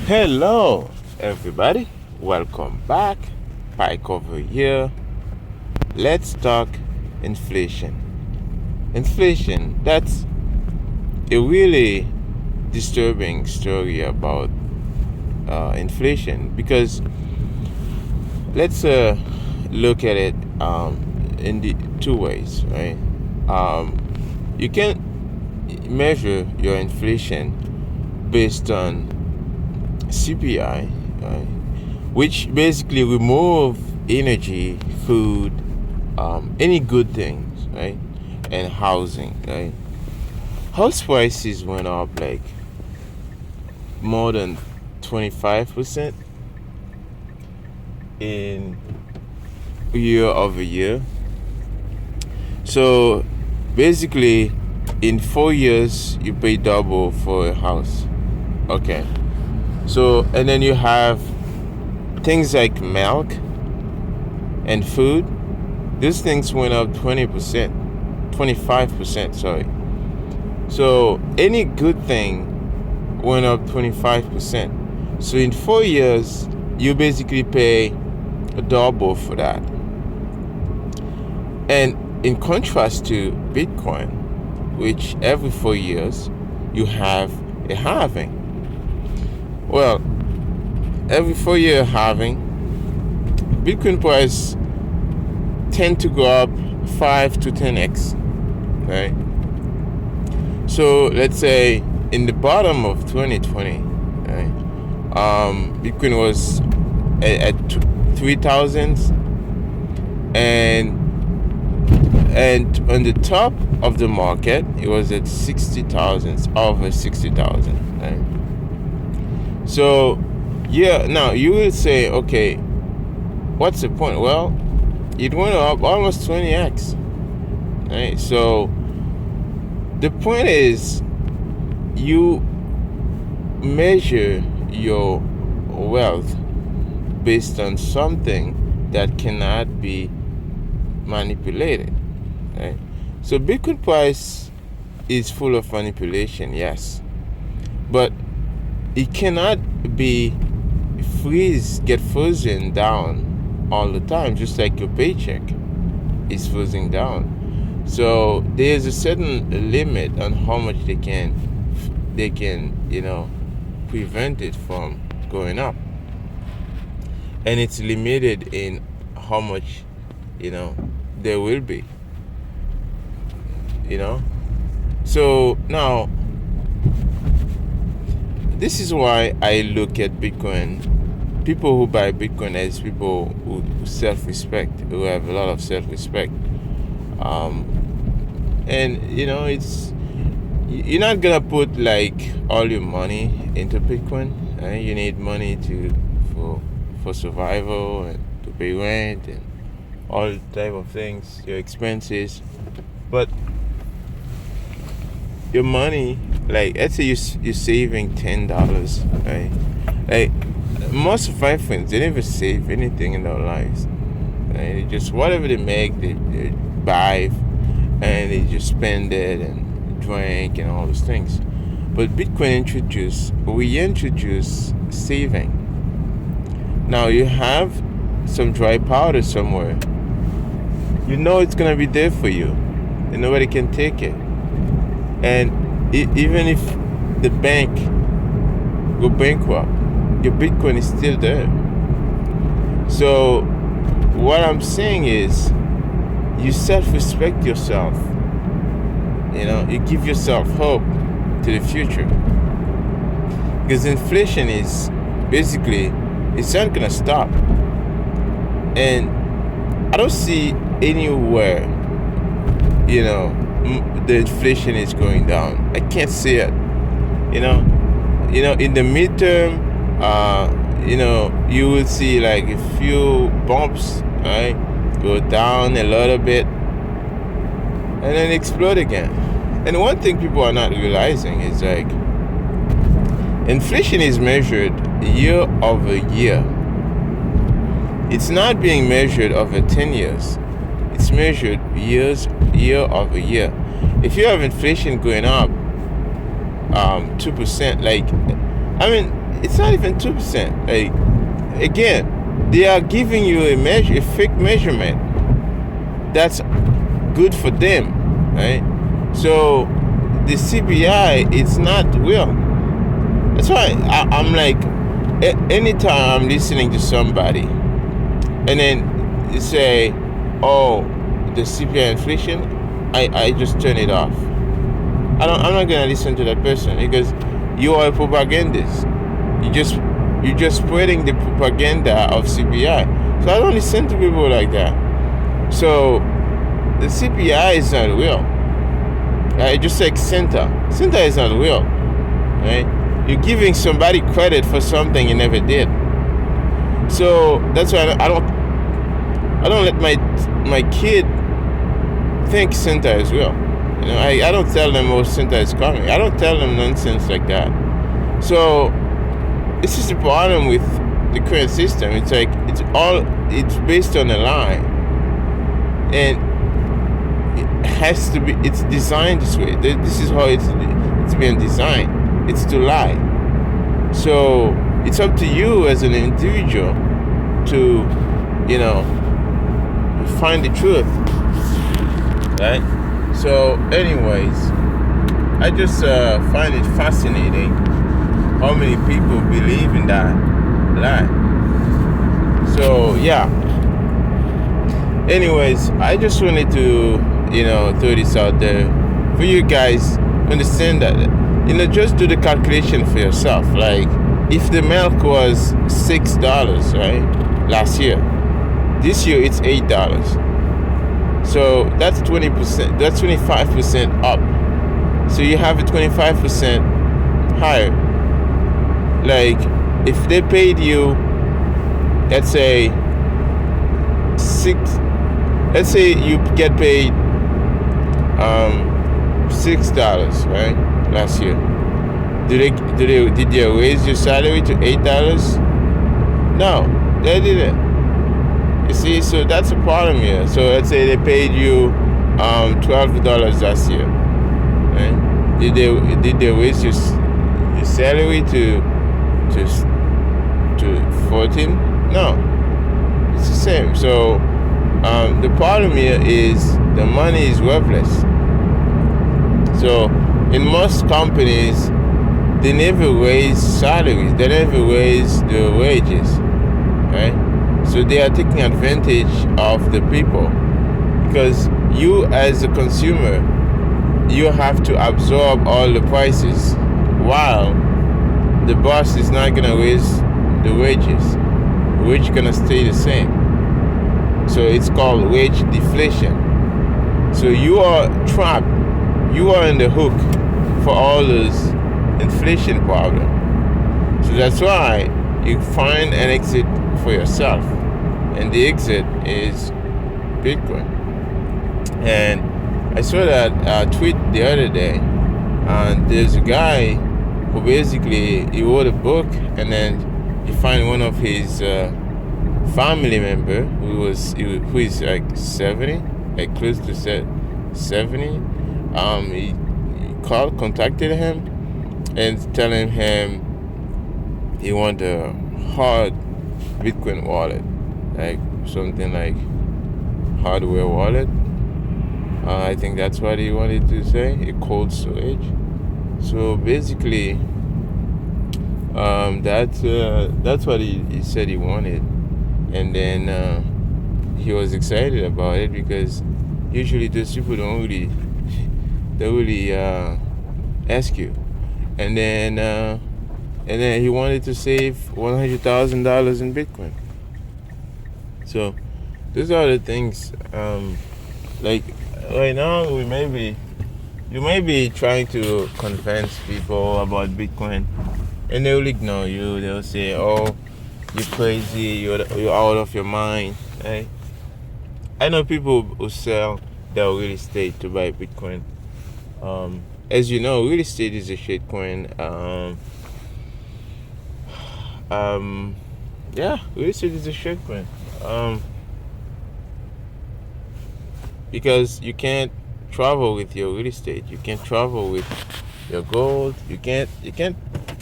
Hello, everybody. Welcome back. Pike over here. Let's talk inflation. Inflation, that's a really disturbing story about inflation because let's look at it in the two ways, right? You can measure your inflation based on CPI, right, which basically remove energy, food, any good things, right, and housing, right. House prices went up like more than 25% in year over year. So basically, in 4 years, you pay double for a house. Okay. So, and then you have things like milk and food. These things went up 20%, 25%, sorry. So, any good thing went up 25%. So, in 4 years, you basically pay a double for that. And in contrast to Bitcoin, which every 4 years you have a halving. Well, every 4 year halving, Bitcoin price tend to go up 5 to 10x, right? So let's say in the bottom of 2020, right, Bitcoin was at 3,000, and on the top of the market, it was at 60,000, over 60,000, right? So, yeah, now you will say, okay, what's the point? Well, it went up almost 20x, right? So, the point is, you measure your wealth based on something that cannot be manipulated, right? So, Bitcoin price is full of manipulation, yes, but it cannot be get frozen down all the time, just like your paycheck is frozen down. So there's a certain limit on how much they can prevent it from going up, and it's limited in how much there will be. So now, this is why I look at Bitcoin, people who buy Bitcoin, as people who self-respect, who have a lot of self-respect. And it's, you're not gonna put like all your money into Bitcoin, right? You need money for survival and to pay rent and all type of things, your expenses. But your money, like let's say you're saving $10, right? Like most of my friends, they never save anything in their lives, right? They just whatever they make, they buy, and they just spend it and drink and all those things. But Bitcoin introduced saving. Now you have some dry powder somewhere. You know it's gonna be there for you, and nobody can take it. And even if the bank go bankrupt, your Bitcoin is still there. So what I'm saying is, you self-respect yourself. You give yourself hope to the future. Because inflation is basically, it's not gonna stop. And I don't see anywhere, the inflation is going down. I can't see it. In the midterm, you will see like a few bumps, right, go down a little bit, and then explode again. And one thing people are not realizing is like inflation is measured year over year. It's not being measured over 10 years. It's measured year over year. If you have inflation going up 2%, like, I mean, it's not even 2%. Like, again, they are giving you a fake measurement that's good for them, right? So the CPI, it's not real. That's why I'm like, anytime I'm listening to somebody and then you say, oh, the CPI inflation, I just turn it off. I'm not gonna listen to that person, because you are a propagandist. You're just spreading the propaganda of CPI. So I don't listen to people like that. So the CPI is not real. Just like Santa is not real, right? You're giving somebody credit for something he never did. So that's why I don't let my kid think Santa is real. I don't tell them, oh, Santa is coming. I don't tell them nonsense like that. So this is the problem with the current system. It's like it's based on a lie, and it has to be. It's designed this way. This is how it's been designed. It's to lie. So it's up to you as an individual to, find the truth, right? So, anyways, I just find it fascinating how many people believe in that lie. So, yeah. Anyways, I just wanted to, throw this out there for you guys. Understand that, just do the calculation for yourself. Like, if the milk was $6, right, last year, this year it's $8. So that's 20%. That's 25% up. So you have a 25% higher. Like, if they paid you, let's say you get paid $6, right, last year. Did they raise your salary to $8? No, they didn't. You see, so that's a problem here. So let's say they paid you $12 last year, right? Did they raise your salary to 14? No, it's the same. So the problem here is the money is worthless. So in most companies, they never raise salaries. They never raise the wages, right? So they are taking advantage of the people, because you as a consumer, you have to absorb all the prices, while the boss is not going to raise the wages. The wage is going to stay the same. So it's called wage deflation. So you are trapped. You are in the hook for all those inflation problems. So that's why you find an exit for yourself. And the exit is Bitcoin. And I saw that tweet the other day, and there's a guy who basically, he wrote a book, and then he found one of his family member who is like 70, like close to 70. He contacted him and telling him he want a hard Bitcoin wallet, like something like hardware wallet. I think that's what he wanted to say, a cold storage. So basically, that's what he said he wanted, and then he was excited about it, because usually those people don't really ask you, and then he wanted to save $100,000 in Bitcoin. So those are the things. Like right now, you may be trying to convince people about Bitcoin, and they will ignore you. They'll say, "Oh, you're crazy. You're out of your mind." Right? I know people who sell their real estate to buy Bitcoin. As you know, real estate is a shitcoin. Yeah, real estate is a shitcoin. Because you can't travel with your real estate. You can't travel with your gold. You can't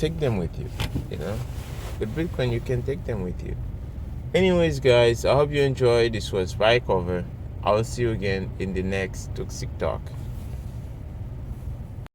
take them with you. You know, with Bitcoin, you can take them with you. Anyways, guys, I hope you enjoyed. This was Cover. I will see you again in the next Toxic Talk.